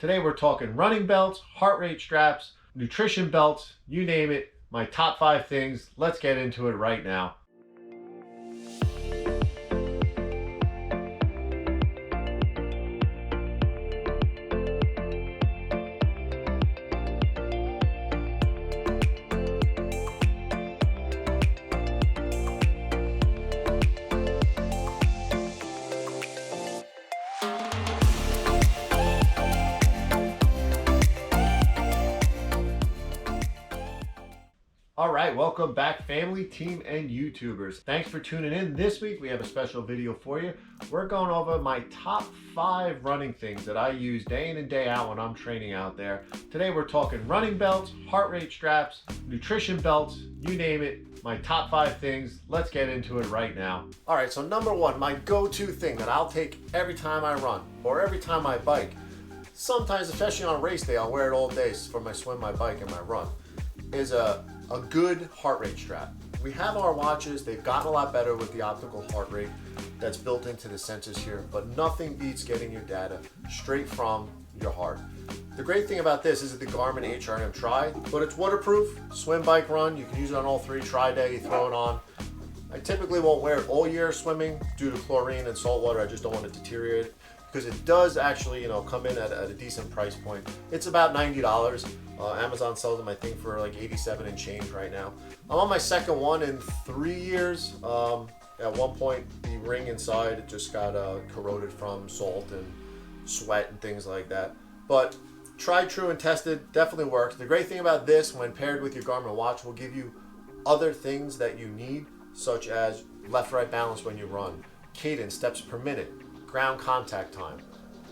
Today we're talking running belts, heart rate straps, nutrition belts, you name it, my top 5 things. Let's get into it right now. All right, welcome back family, team, and YouTubers. Thanks for tuning in. This week we have a special video for you. We're going over my top 5 running things that I use day in and day out when I'm training out there. Today we're talking running belts, heart rate straps, nutrition belts, you name it, my top 5 things. Let's get into it right now. All right, so number 1, my go-to thing that I'll take every time I run or every time I bike. Sometimes, especially on race day, I'll wear it all day for my swim, my bike, and my run, is a good heart rate strap. We have our watches, they've gotten a lot better with the optical heart rate that's built into the sensors here, but nothing beats getting your data straight from your heart. The great thing about this is that the Garmin HRM Tri, but it's waterproof, swim, bike, run, you can use it on all 3, Tri-Day, you throw it on. I typically won't wear it all year swimming due to chlorine and salt water, I just don't want it to deteriorate, because it does actually, come in at a decent price point. It's about $90. Amazon sells them, I think, for like 87 and change right now. I'm on my second one in 3 years. At one point, the ring inside it just got corroded from salt and sweat and things like that. But tried, true, and tested, definitely works. The great thing about this, when paired with your Garmin watch, will give you other things that you need, such as left-right balance when you run, cadence, steps per minute, ground contact time,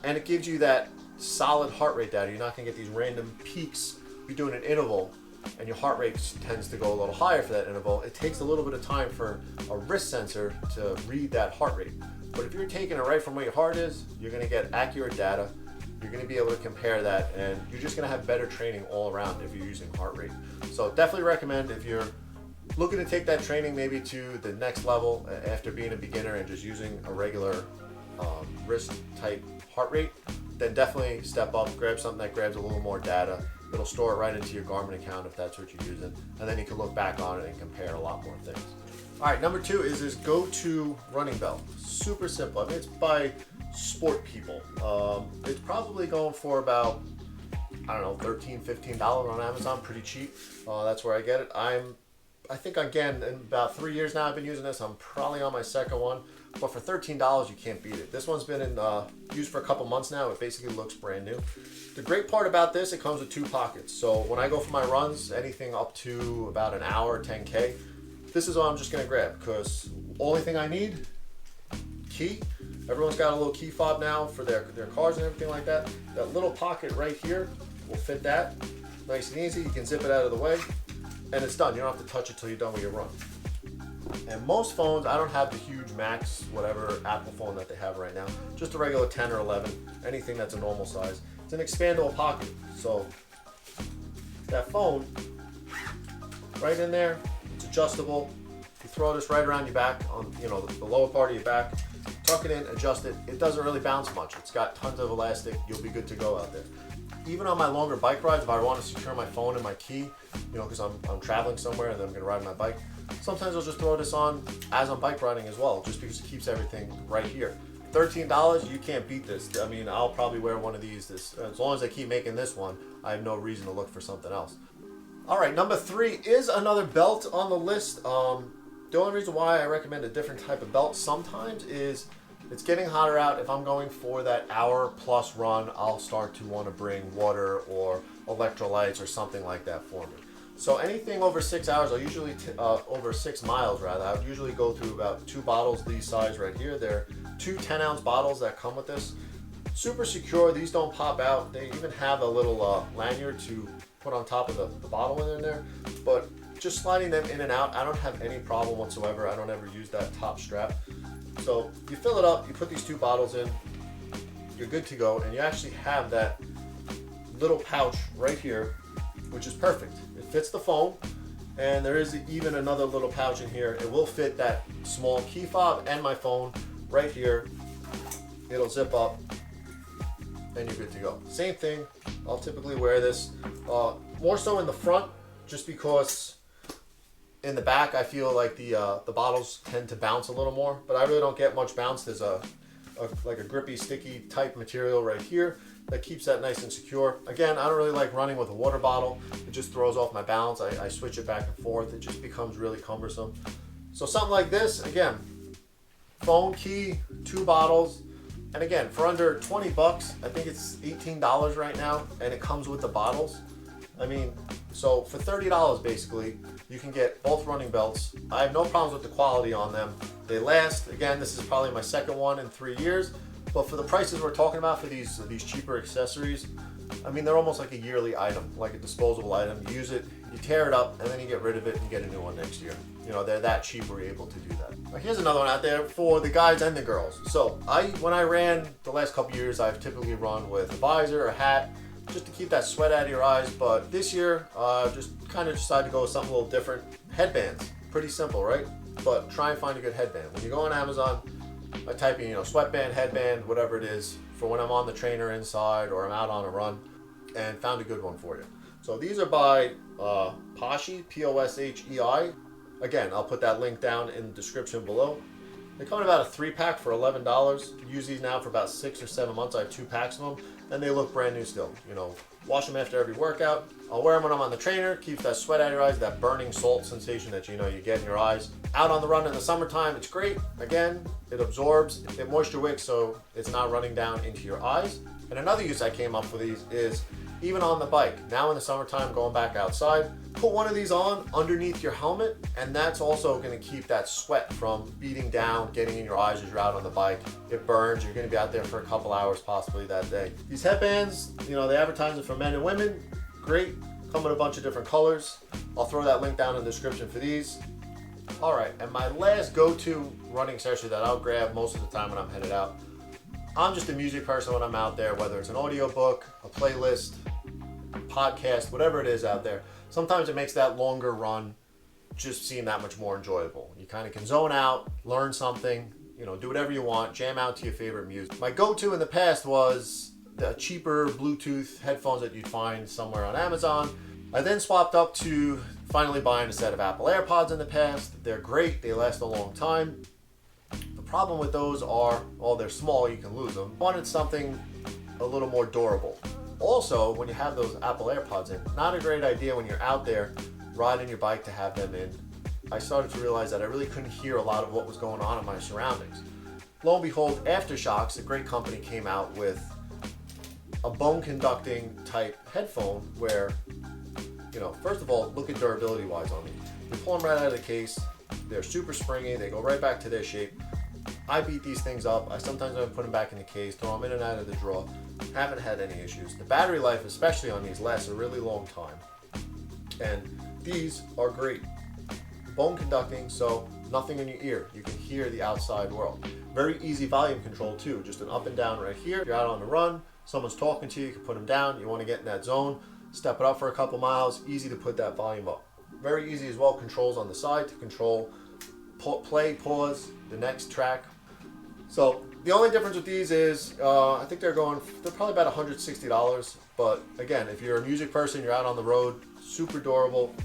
and it gives you that solid heart rate data. You're not going to get these random peaks. You're doing an interval and your heart rate tends to go a little higher for that interval. It takes a little bit of time for a wrist sensor to read that heart rate. But if you're taking it right from where your heart is, you're going to get accurate data. You're going to be able to compare that, and you're just going to have better training all around if you're using heart rate. So definitely recommend, if you're looking to take that training maybe to the next level after being a beginner and just using a regular wrist type heart rate, then definitely step up, grab something that grabs a little more data. It'll store it right into your Garmin account if that's what you're using, and then you can look back on it and compare a lot more things. All right, number 2 is this go-to running belt. Super simple. I mean, it's by Sport People. It's probably going for about, I don't know, $13, $15 on Amazon, pretty cheap. That's where I get it. I think, again, in about 3 years now I've been using this. I'm probably on my second one, but for $13 you can't beat it. This one's been in used for a couple months now. It basically looks brand new. The great part about this, it comes with 2 pockets. So when I go for my runs, anything up to about an hour, 10K, this is what I'm just gonna grab, because only thing I need, key. Everyone's got a little key fob now for their cars and everything like that. That little pocket right here will fit that. Nice and easy, you can zip it out of the way, and it's done. You don't have to touch it till you're done with your run. And most phones, I don't have the huge Max, whatever Apple phone that they have right now, just a regular 10 or 11, anything that's a normal size. It's an expandable pocket, so that phone, right in there, it's adjustable. You throw this right around your back, on the lower part of your back, tuck it in, adjust it. It doesn't really bounce much. It's got tons of elastic. You'll be good to go out there. Even on my longer bike rides, if I want to secure my phone and my key, because I'm traveling somewhere and then I'm going to ride my bike, sometimes I'll just throw this on as I'm bike riding as well, just because it keeps everything right here. $13, you can't beat this. I mean, I'll probably wear one of these. As long as they keep making this one, I have no reason to look for something else. All right, number 3 is another belt on the list. The only reason why I recommend a different type of belt sometimes is it's getting hotter out. If I'm going for that hour plus run, I'll start to want to bring water or electrolytes or something like that for me. So anything over 6 hours, I'll usually, over 6 miles rather, I would usually go through about 2 bottles these size right here. They're 2 10-ounce bottles that come with this. Super secure, these don't pop out. They even have a little lanyard to put on top of the bottle in there. But just sliding them in and out, I don't have any problem whatsoever. I don't ever use that top strap. So you fill it up, you put these 2 bottles in, you're good to go, and you actually have that little pouch right here, which is perfect. It fits the phone, and there is even another little pouch in here. It will fit that small key fob and my phone right here. It'll zip up, and you're good to go. Same thing, I'll typically wear this more so in the front, just because in the back I feel like the bottles tend to bounce a little more, but I really don't get much bounce. There's like a grippy, sticky type material right here that keeps that nice and secure. Again, I don't really like running with a water bottle. It just throws off my balance. I switch it back and forth. It just becomes really cumbersome. So something like this, again, phone, key, 2 bottles, and again, for under 20 bucks, I think it's $18 right now, and it comes with the bottles. I mean, so for $30 basically, you can get both running belts. I have no problems with the quality on them. They last. Again, this is probably my second one in 3 years, but for the prices we're talking about for these cheaper accessories, I mean, they're almost like a yearly item, like a disposable item. You use it, you tear it up, and then you get rid of it and you get a new one next year. You know, they're that cheap we're able to do that. Now, here's another one out there for the guys and the girls. So when I ran the last couple years, I've typically run with a visor, a hat, just to keep that sweat out of your eyes. But this year, just kind of decided to go with something a little different. Headbands, pretty simple, right? But try and find a good headband. When you go on Amazon, I type in, sweatband, headband, whatever it is, for when I'm on the trainer inside or I'm out on a run, and found a good one for you. So these are by Poshei, P-O-S-H-E-I. Again, I'll put that link down in the description below. They come in about a 3-pack for $11. Use these now for about 6 or 7 months. I have 2 packs of them, and they look brand new still. Wash them after every workout. I'll wear them when I'm on the trainer. Keeps that sweat out of your eyes, that burning salt sensation that you get in your eyes. Out on the run in the summertime, it's great. Again, it absorbs, it moisture wicks, so it's not running down into your eyes. And another use I came up with these is even on the bike. Now in the summertime, going back outside, put one of these on underneath your helmet, and that's also going to keep that sweat from beating down, getting in your eyes as you're out on the bike. It burns. You're going to be out there for a couple hours possibly that day. These headbands, they advertise them for men and women. Great. Come in a bunch of different colors. I'll throw that link down in the description for these. All right, and my last go-to running accessory that I'll grab most of the time when I'm headed out. I'm just a music person when I'm out there, whether it's an audiobook, a playlist, podcast, whatever it is out there. Sometimes it makes that longer run just seem that much more enjoyable. You kind of can zone out, learn something, do whatever you want, jam out to your favorite music. My go-to in the past was the cheaper Bluetooth headphones that you'd find somewhere on Amazon. I then swapped up to finally buying a set of Apple AirPods in the past. They're great, they last a long time. The problem with those are, well, they're small, you can lose them. I wanted something a little more durable. Also, when you have those Apple AirPods in, not a great idea when you're out there riding your bike to have them in. I started to realize that I really couldn't hear a lot of what was going on in my surroundings. Lo and behold, Aftershokz, a great company, came out with a bone conducting type headphone where, first of all, look at durability wise on these. You pull them right out of the case, they're super springy, they go right back to their shape. I beat these things up. I sometimes put them back in the case, throw them in and out of the drawer. Haven't had any issues. The battery life, especially on these, lasts a really long time. And these are great. Bone conducting, so nothing in your ear. You can hear the outside world. Very easy volume control too. Just an up and down right here. You're out on the run, someone's talking to you, you can put them down. You want to get in that zone, step it up for a couple miles. Easy to put that volume up. Very easy as well. Controls on the side to control play, pause, the next track. So the only difference with these is I think they're probably about $160. But again, if you're a music person, you're out on the road, super durable,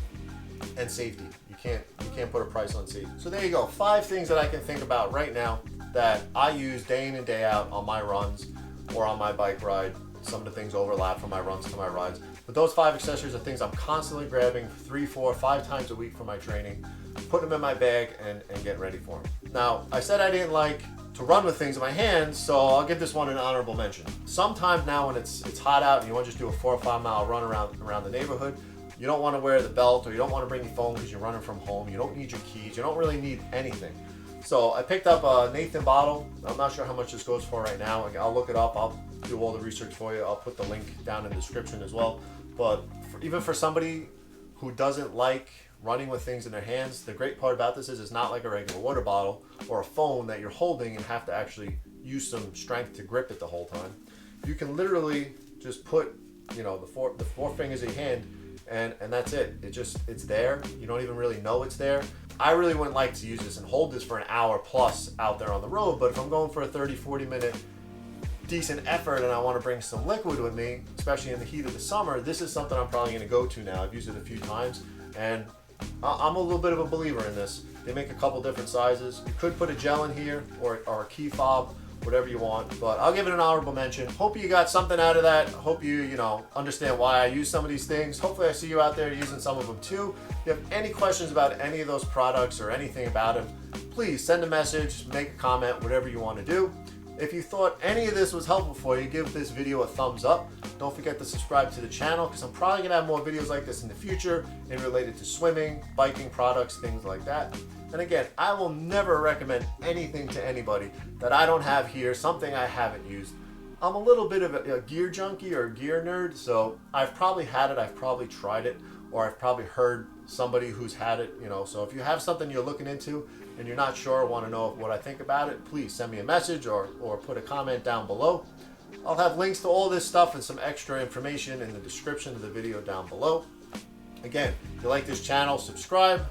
and safety. You can't put a price on safety. So there you go. 5 things that I can think about right now that I use day in and day out on my runs or on my bike ride. Some of the things overlap from my runs to my rides. But those 5 accessories are things I'm constantly grabbing 3, 4, 5 times a week for my training, putting them in my bag and getting ready for them. Now, I said I didn't like to run with things in my hands, so I'll give this one an honorable mention. Sometimes now when it's hot out and you want to just do a 4 or 5 mile run around the neighborhood, you don't want to wear the belt or you don't want to bring your phone because you're running from home. You don't need your keys. You don't really need anything. So I picked up a Nathan bottle. I'm not sure how much this goes for right now. I'll look it up. I'll do all the research for you. I'll put the link down in the description as well. But even for somebody who doesn't like running with things in their hands, the great part about this is it's not like a regular water bottle or a phone that you're holding and have to actually use some strength to grip it the whole time. You can literally just put, the four fingers of your hand and that's it. It's there. You don't even really know it's there. I really wouldn't like to use this and hold this for an hour plus out there on the road, but if I'm going for a 30-40 minute decent effort and I want to bring some liquid with me, especially in the heat of the summer, this is something I'm probably going to go to now. I've used it a few times, and I'm a little bit of a believer in this. They make a couple different sizes. You could put a gel in here or a key fob, whatever you want, but I'll give it an honorable mention. Hope you got something out of that. Hope you understand why I use some of these things. Hopefully I see you out there using some of them too. If you have any questions about any of those products or anything about them, please send a message, make a comment, whatever you want to do. If you thought any of this was helpful for you, give this video a thumbs up. Don't forget to subscribe to the channel, because I'm probably going to have more videos like this in the future and related to swimming, biking products, things like that. And again, I will never recommend anything to anybody that I don't have here, something I haven't used. I'm a little bit of a gear junkie or a gear nerd, so I've probably had it, I've probably tried it, or I've probably heard somebody who's had it, so if you have something you're looking into and you're not sure, want to know what I think about it, please send me a message or put a comment down below. I'll have links to all this stuff and some extra information in the description of the video down below. Again, if you like this channel, subscribe.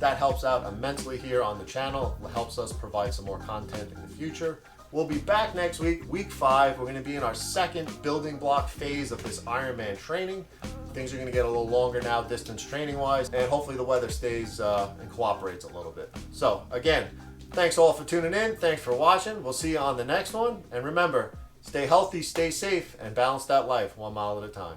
That helps out immensely here on the channel. It helps us provide some more content in the future. We'll be back next week, week 5. We're going to be in our second building block phase of this Ironman training. Things are going to get a little longer now, distance training wise, and hopefully the weather stays and cooperates a little bit. So again, thanks all for tuning in. Thanks for watching. We'll see you on the next one. And remember, stay healthy, stay safe, and balance that life 1 mile at a time.